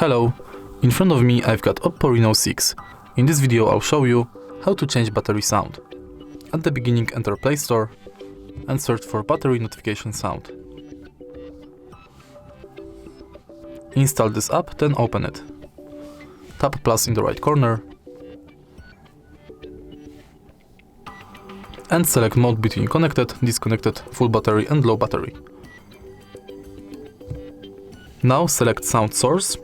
Hello, in front of me I've got OPPO Reno 6. In this video I'll show you how to change battery sound. At the beginning enter Play Store and search for battery notification sound. Install this app, then open it. Tap plus in the right corner and select mode between connected, disconnected, full battery and low battery. Now select sound source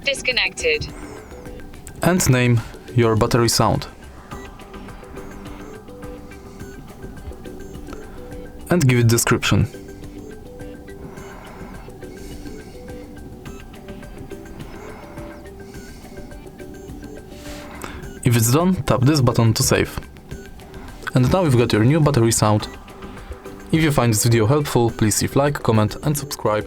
Disconnected. and name your battery sound. And give it description. If it's done, tap this button to save. And now you've got your new battery sound. If you find this video helpful, please leave like, comment and subscribe.